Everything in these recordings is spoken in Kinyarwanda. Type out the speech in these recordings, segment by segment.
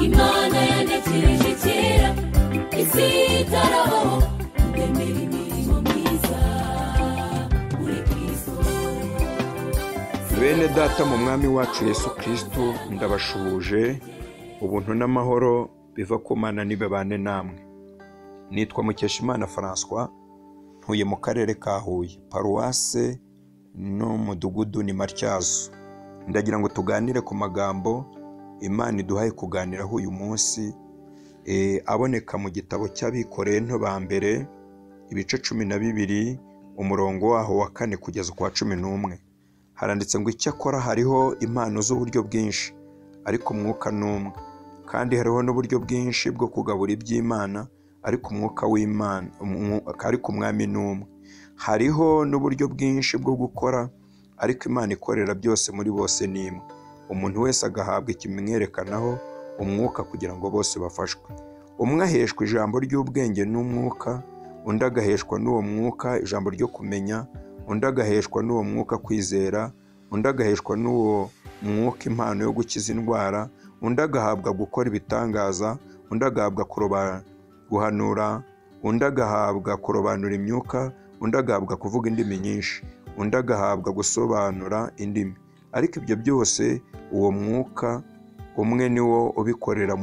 Imana yanekereje kera isi itarabaho ndemera imirimo myiza muri Kristo. Bene data mu mwami wacu Yesu Kristo, ndabashuhuje. Ubuntu n'amahoro biva ku Mana nibabane namwe. Nitwa Mukeshimana François, ntuye mu karere ka Huye, paruwase no mudugudu ni Matyazo. Ndagira ngo tuganire ku magambo Imana iduhaye kuganiraho uyu munsi, aboneka mu gitabo cy'Abikorinto ba mbere ibice 12 umurongo waho wa 4 kugeza ku wa 11. Haranditse ngo icyakora hariho impano z'uburyo bwinshi, ariko umwuka n'umwe, kandi hariho n'uburyo bwinshi bwo kugabura iby'Imana, ariko umwuka w'Imana ariko umwami n'umwe. Hariho n'uburyo bwinshi bwo gukora, ariko Imana ikorera byose muri bose n'imwe. Umuntu wese agahabwa ikimwerekanaho umwuka kugira ngo bose bafashwe. Umwe aheshwa ijambo ry'ubwenge n'umwuka, undi agaheshwa n'uwo mwuka ijambo ryo kumenya, undi agaheshwa n'uwo mwuka kwizera, undi agaheshwa n'uwo mwuka impano yo gukiza indwara, undi agahabwa gukora ibitangaza, undi agahabwa guhanura, undi agahabwa kurobanura imyuka, undi agahabwa kuvuga indimi nyinshi, undi agahabwa gusobanura indimi. Ariko ibyo byose uwo mwuka umwe niwo ubikorera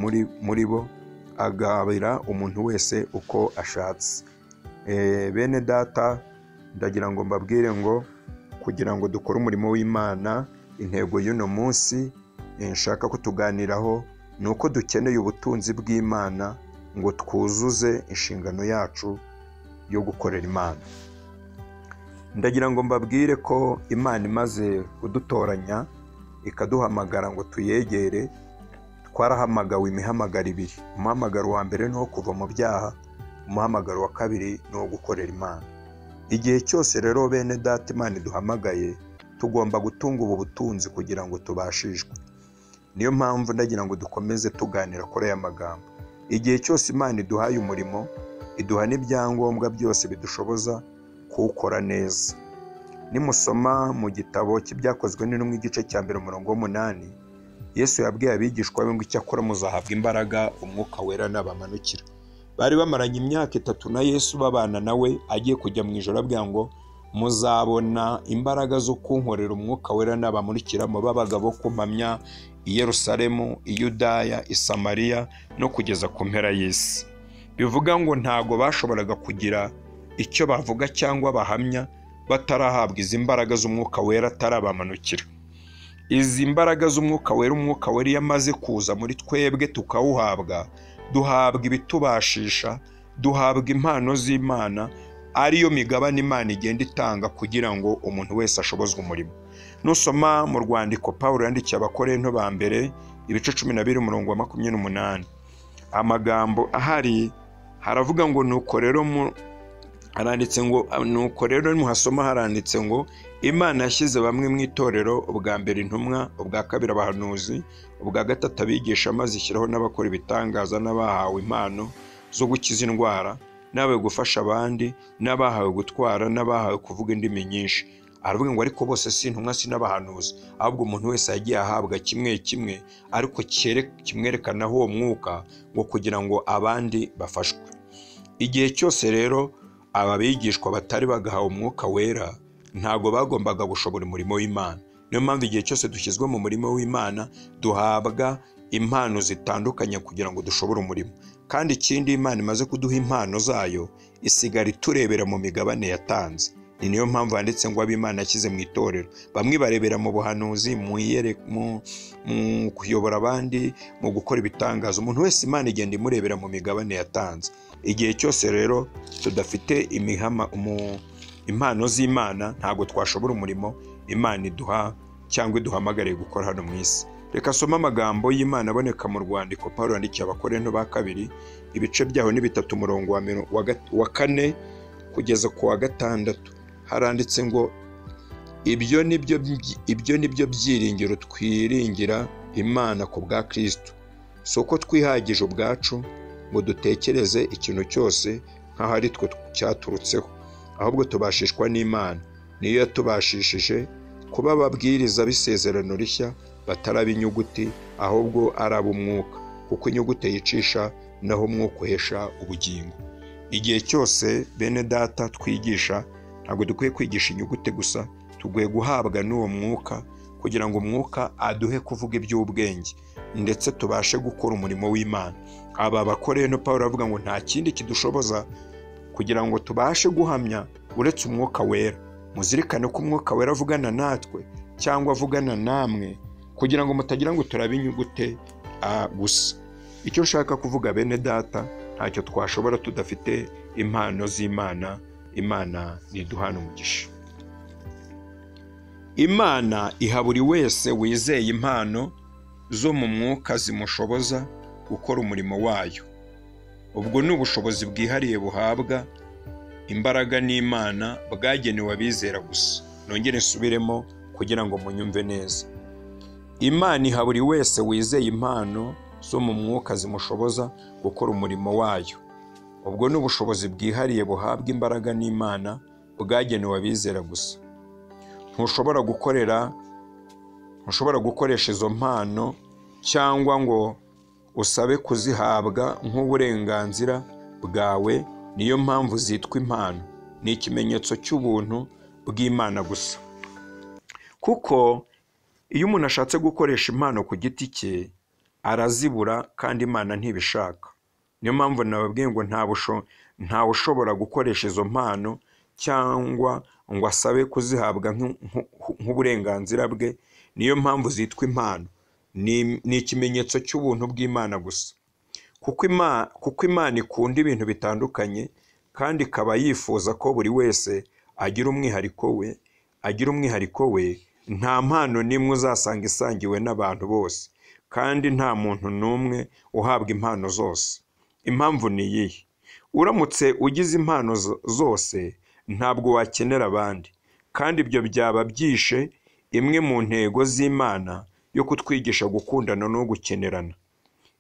muri bo, agabira umuntu wese uko ashatse. Bene data, ndagira ngo mbabwire ngo kugira ngo dukore umurimo w'Imana, intego y'uno munsi nshaka kutuganiraho ni uko dukeneye ubutunzi bw'Imana ngo twuzuze inshingano yacu yo gukorera Imana. Ndagira ngo mbabwire ko Imana imaze kudutoranya ikaduhamagara ngo tuyegere, twarahamagawe imihamagaro ibiri. Umuhamagaro wa mbere ni uwo kuva mu byaha, umuhamagaro wa kabiri ni uwo gukorera Imana. Igihe cyose rero bene data Imana iduhamagaye, tugomba gutunga ubu butunzi kugira ngo tubashishwe. Niyo mpamvu ndagira ngo dukomeze tuganira kuri aya magambo. Igihe cyose Imana iduhaye umurimo, iduha n'ibyangombwa byose bidushoboza kuwukora neza. Nimusoma mu gitabo cy'Ibyakozwe n'Intumwa igice cya 1 umurongo wa 8, Yesu yabwiye abigishwa be ngo icyakora muzahabwa imbaraga umwuka wera nabamanukira. Bari bamaranye imyaka 3 na Yesu babana nawe, agiye kujya mu ijoro abwira ngo muzabona imbaraga zo kunkorera umwuka wera nabamanukira, mu babagabo kumpamya i Yerusalemu, i Yudaya, i Samariya no kugeza ku mpera y'isi. Bivuga ngo ntago bashoboraga kugira icyo bavuga cyangwa bahamya batarahabwa izi mbaraga z'umwuka wera atarabamanukira. Izi mbaraga z'umwuka wera, umwuka wera yamaze kuza muri twebwe tukawuhabwa, duhabwa ibitubashisha, duhabwa impano z'Imana, ariyo migabane Imana igenda itanga kugira ngo umuntu wese ashobozwe umurimo. Nusoma mu rwandiko Pawulo yandikiye Abakorinto ba mbere ibice 12 umurongo wa 28, amagambo ahari haravuga ngo nuko rero haranditse ngo nuko rero muhasoma haranditse ngo Imana yashyize bamwe mu itorero, ubwa mbere intumwa, ubwa kabiri abahanuzi, ubwa gatatu abigisha, maze ishyiraho n'abakora ibitangaza, n'abahawe impano zo gukiza indwara, n'abahawe gufasha abandi, n'abahawe gutwara, n'abahawe kuvuga indimi nyinshi. Aravuga ngo ariko bose si intumwa si n'abahanuzi, ahubwo umuntu wese yagiye ahabwa kimwe kimwe, ariko kimwerekanaho uwo mwuka ngo kugira ngo abandi bafashwe. Igihe cyose rero aba bigishwa batari bagahawe umwuka wera, ntago bagombaga gushobora umurimo w'Imana. Niyo mpamvu igihe cyose dushyizwe mu murimo w'Imana duhabwa impano zitandukanye kugira ngo dushobore umurimo. Kandi ikindi, Imana imaze kuduha impano zayo, isigara iturebera mu migabane yatanze. Ni niyo mpamvu handitse ngo ab'Imana yashyize mu itorero, bamwe barebera mu buhanuzi, mu kuyobora abandi, mu gukora ibitangaza. Umuntu wese Imana igenda imurebera mu migabane yatanze. Igihe cyose rero tudafite impano z'Imana, ntago twashobora umurimo Imana iduha cyangwa iduhamagariye gukora hano mu isi. Reka soma amagambo y'Imana aboneka mu rwandiko Pawulo yandikiye Abakorinto ba kabiri ibice byaho ni 3 umurongo wa 4 kugeza ku wa 6. Haranditse ngo ibyo nibyo byiringiro twiringira Imana ku bwa Kristo, soko twihagije ubwacu ngo dutekereze ikintu cyose nk'aho ari twe cyaturutseho, ahubwo tubashishwa n'Imana, niyo yatubashishije kuba ababwiriza b'isezerano rishya bataraba inyuguti, ahubwo ari ab'umwuka. kuko inyugute yicisha naho umwuka uhesha ubugingo. Igihe cyose bene data twigisha, ntabwo dukwiye kwigisha inyugute gusa, tugiye guhabwa n'uwo mwuka kugira ngo umwuka aduhe kuvuga iby'ubwenge ndetse tubashe gukora umurimo w'Imana. Aba Bakorento Pawulo avuga ngo nta kindi kidushoboza kugira ngo tubashe guhamya uretse umwuka wera. Muzirikane ko umwuka wera avugana natwe cyangwa avugana namwe kugira ngo mutagira ngo turabe inyugute gusa. Icyo nshaka kuvuga bene data, ntacyo twashobora tudafite impano z'Imana. Imana niduhana umugisha. Imana iha buri wese wizeye impano zo mu mwuka zimushoboza gukora umurimo wayo. Ubwo ni ubushobozi bwihariye buhabwa imbaraga n'Imana bwagenewe abizera gusa. Nongere nsubiremo kugira ngo munyumve neza. Imana iha buri wese wizeye impano zo mu mwuka zimushoboza gukora umurimo wayo. Ubwo ni ubushobozi bwihariye buhabwa imbaraga n'Imana bwagenewe abizera gusa. Ntushobora gukoresha izo mpano cyangwa ngo usabe kuzihabwa nk'uburenganzira bwawe. Niyo mpamvu zitwa impano. Ni ikimenyetso cy'ubuntu bw'Imana gusa. Kuko iyo umuntu ashatse gukoresha impano ku giti cye arazibura kandi Imana ntibishaka. Niyo mpamvu nababwiye ngo ntawe ushobora gukoresha izo mpano cyangwa ngo asabe kuzihabwa nk'uburenganzira bwe. Niyo mpamvu zitwa impano. Ni ikimenyetso cy'ubuntu bw'Imana gusa. Kuko Imana ikunda ibintu bitandukanye kandi ikaba yifuza ko buri wese agira umwihariko we. Nta mpano n'imwe uzasanga isangiwe n'abantu bose, kandi nta muntu n'umwe uhabwa impano zose. Impamvu ni iyihe? Uramutse ugize impano zose ntabwo wakenera abandi, kandi ibyo byaba byishe imwe mu ntego z'Imana yo kutwigisha gukundana no gukenerana.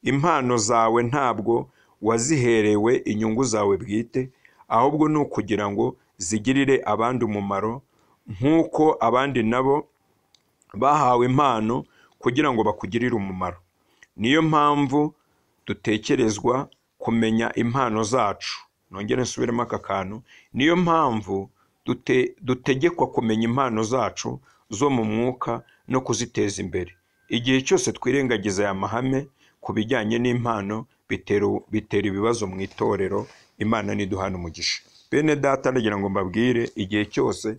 Impano zawe ntabwo waziherewe inyungu zawe bwite, ahubwo ni ukugira ngo zigirire abandi umumaro, nk'uko abandi nabo bahawe impano kugira ngo bakugirire umumaro. Niyo mpamvu dutekerezwa kumenya impano zacu. Nongere nsubiremo aka kantu. Niyo mpamvu dutegekwa kumenya impano zacu zo mu mwuka no kuziteza imbere. Igihe cyose twirengagiza aya mahame ku bijyanye n'impano bitera ibibazo mu itorero. Imana niduhana umugisha. Bene data, ndagira ngo mbabwire, igihe cyose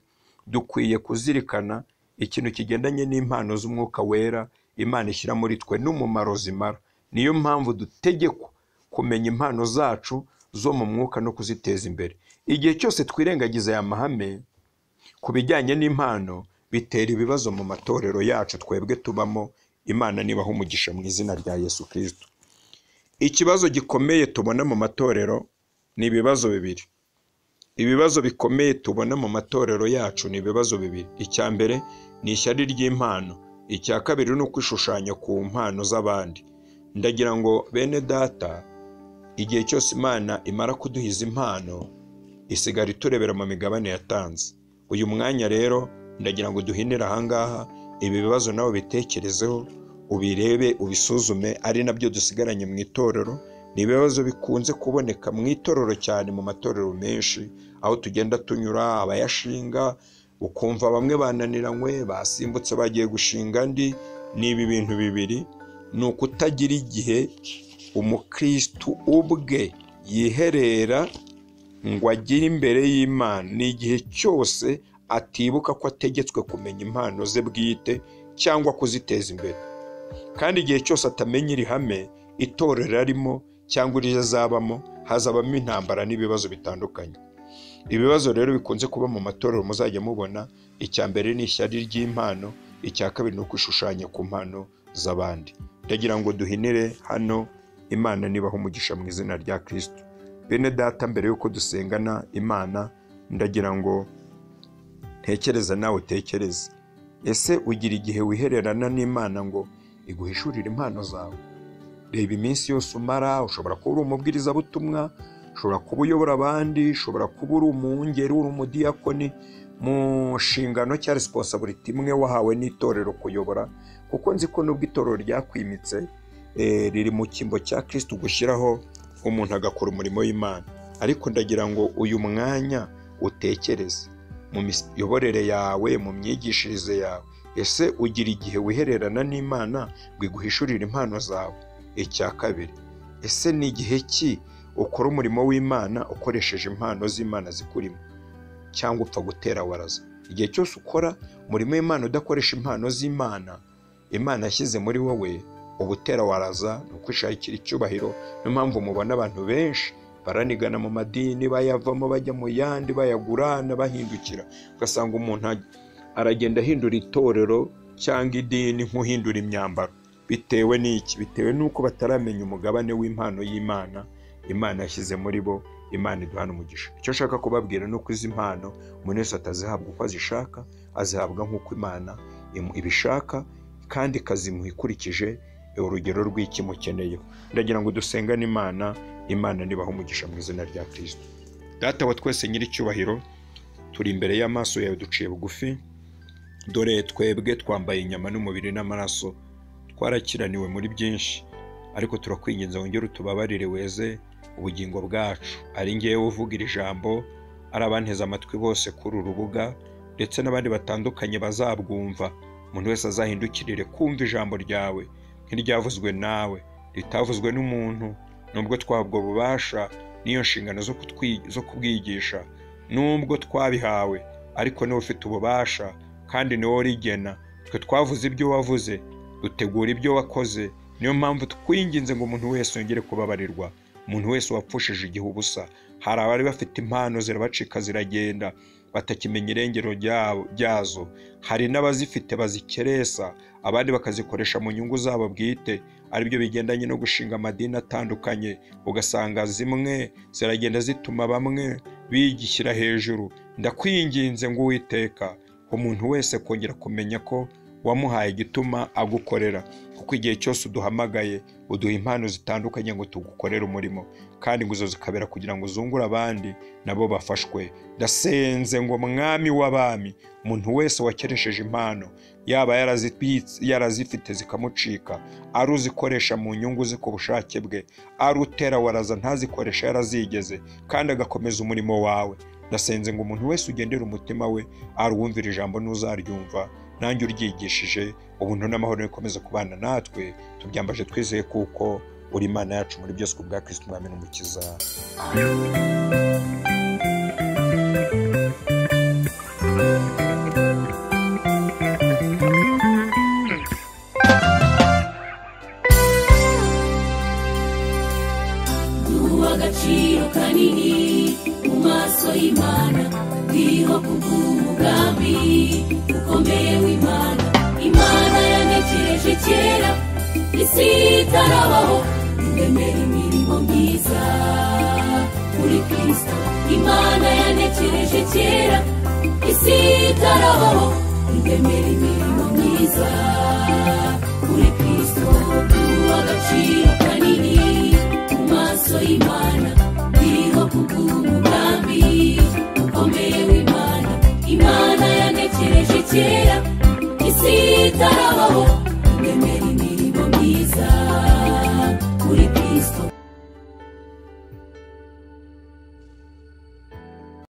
dukwiye kuzirikana ikintu kigendanye n'impano z'umwuka wera Imana ishyira muri twe n'umumaro zimara. Niyo mpamvu dutegekwa kumenya impano zacu zo mu mwuka no kuziteza imbere. Igihe cyose twirengagiza aya mahame ku bijyanye n'impano bitera ibibazo mu matorero yacu twebwe tubamo. Imana nibaha umugisha mu izina rya Yesu Kristo. Ikibazo gikomeye tubona mu matorero ni ibibazo bibiri. Ibibazo bikomeye tubona mu matorero yacu ni ibibazo bibiri. Icya mbere ni ishyari ry'impano. Icya kabiri ni ukwishushanya ku mpano z'abandi. Ndagira ngo bene data, igihe cyose Imana imara kuduhiza impano isigara iturebera mu migabane yatanze. Uyu mwanya rero ndagira ngo duhinire ahangaha. Ibi bibazo nawe bitekerezeho, ubirebe, ubisuzume. Ari nabyo dusigaranye mu itorero. Ni ibibazo bikunze kuboneka mu itorero cyane, mu matorero menshi aho tugenda tunyura, abayashinga ukumva bamwe bananiranywe, basimbutse bagiye gushinga andi. Ni ibi bintu bibiri. Ni ukutagira igihe umukristu ubwe yiherera ngo agire imbere y'Imana. Ni igihe cyose atibuka ko ategetswe kumenya impano ze bwite cyangwa kuziteza imbere, kandi igihe cyose atamenya iri hame itorero arimo cyangwa iryo azabamo, hazabamo intambara n'ibibazo bitandukanye. Ibibazo rero bikunze kuba mu matorero muzajya mubona. Icya mbere ni ishyari ry'impano. Icya kabiri ni ukwishushanya ku mpano z'abandi. Ndagira ngo duhinire hano. Imana nibaha umugisha mu izina rya Kristo. Bene data, mbere yuko dusengana Imana, ndagira ngo ntekereza nawe utekereze. Ese ugira igihe wihererana n'Imana ngo iguhishurire impano zawe? Reba iminsi yose umara. Ushobora kuba uri umubwirizabutumwa, ushobora kuba uyobora abandi, ushobora kuba uri umwungeri, uri umudiyakoni mu nshingano cyangwa responsibility imwe wahawe n'itorero kuyobora. Kuko nzi ko nubwo itorero ryakwimitse riri mu cyimbo cya Kristo gushyiraho umuntu agakora umurimo w'Imana. Ariko ndagira ngo uyu mwanya utekereze mu miyoborere yawe, mu myigishirize yawe. Ese ugira igihe wihererana n'Imana ngo iguhishurire impano zawe? Icya kabiri, ese ni igihe ki ukora umurimo w'Imana ukoresheje impano z'Imana zikurimo, cyangwa upfa gutera waraza? Igihe cyose ukora umurimo w'Imana udakoresha impano z'Imana Imana yashyize muri wowe, uba utera waraza, ni ukwishakira icyubahiro. Niyo mpamvu mubona abantu benshi baranigana mu madini, bayavamo bajya mu yandi, bayagurana, bahindukira. Ugasanga umuntu aragenda ahindura itorero cyangwa idini nk'uhindura imyambaro. Bitewe n'iki? Bitewe n'uko bataramenya umugabane w'impano y'Imana Imana yashyize muri bo. Imana iduhana umugisha. Icyo nshaka kubabwira ni uko izi mpano umuntu wese atazihabwa uko azishaka, azihabwa nk'uko Imana ibishaka, kandi ikazimuha ikurikije urugero rw'ikimukeneyeho. Ndagira ngo dusengane Imana. Imana nibaho umugisha mu izina rya Kristo. Data wa twese nyir'icyubahiro, turi imbere y'amaso yawe duciye bugufi. Dore twebwe twambaye inyama n'umubiri n'amaraso, twarakiraniwe muri byinshi, ariko turakwinginze wongere utubabarire, weze ubugingo bwacu. Ari ngewe uvuga iri jambo, ari abanteze amatwi bose kuri uru rubuga, ndetse n'abandi batandukanye bazabwumva. Umuntu wese azahindukirire kumva ijambo ryawe nk'iryavuzwe nawe, ritavuzwe n'umuntu. Nubwo twabwo bubasha n'iyo nshingano zo kubwigisha, nubwo twabihawe, ariko niwe ufite ububasha kandi niwe urigena. Twe twavuze ibyo wavuze, dutegura ibyo wakoze. Niyo mpamvu twinginze ngo umuntu wese yongere kubabarirwa, umuntu wese wapfushije igihe ubusa. Hari abari bafite impano zirabacika ziragenda, batakimenya irengero ryazo. Hari n'abazifite bazikeresa, abandi bakazikoresha mu nyungu zabo bwite, aribyo bigendanye no gushinga amadini atandukanye. Ugasanga zimwe ziragenda zituma bamwe bigishyira hejuru. Ndakwinginze ngo Uwiteka, umuntu wese kongera kumenya ko wamuhaye igituma agukorera, kuko igihe cyose uduhamagaye uduha impano zitandukanye ngo tugukorere umurimo, kandi ngo izo zikabera kugira ngo uzungure abandi nabo bafashwe. Ndasenze ngo Mwami w'abami, umuntu wese wakeresheje impano, yaba yarazifite zikamucika, ari uzikoresha mu nyungu ze ku bushake bwe, ari utera waraza ntazikoresha yarazigeze, kandi agakomeza umurimo wawe. Ndasenze ngo umuntu wese ugendera umutima we, ari uwumvira ijambo n'uzaryumva, nanjye uryigishije, ubuntu n'amahoro bikomeza kubana natwe. Tubyambaje twizeye kuko uri Imana yacu muri byose, ku bwa Kristo Umwami n'Umukiza. Duha agaciro kanini mu maso y'Imana, ndiho kubw'umugambi ukomeye w'Imana. Imana yanekereje kera isi itarabaho, indemera imirimo myiza muri Kristo. Imana yanekereje kera isi itarabaho, indemera imirimo myiza muri Kristo.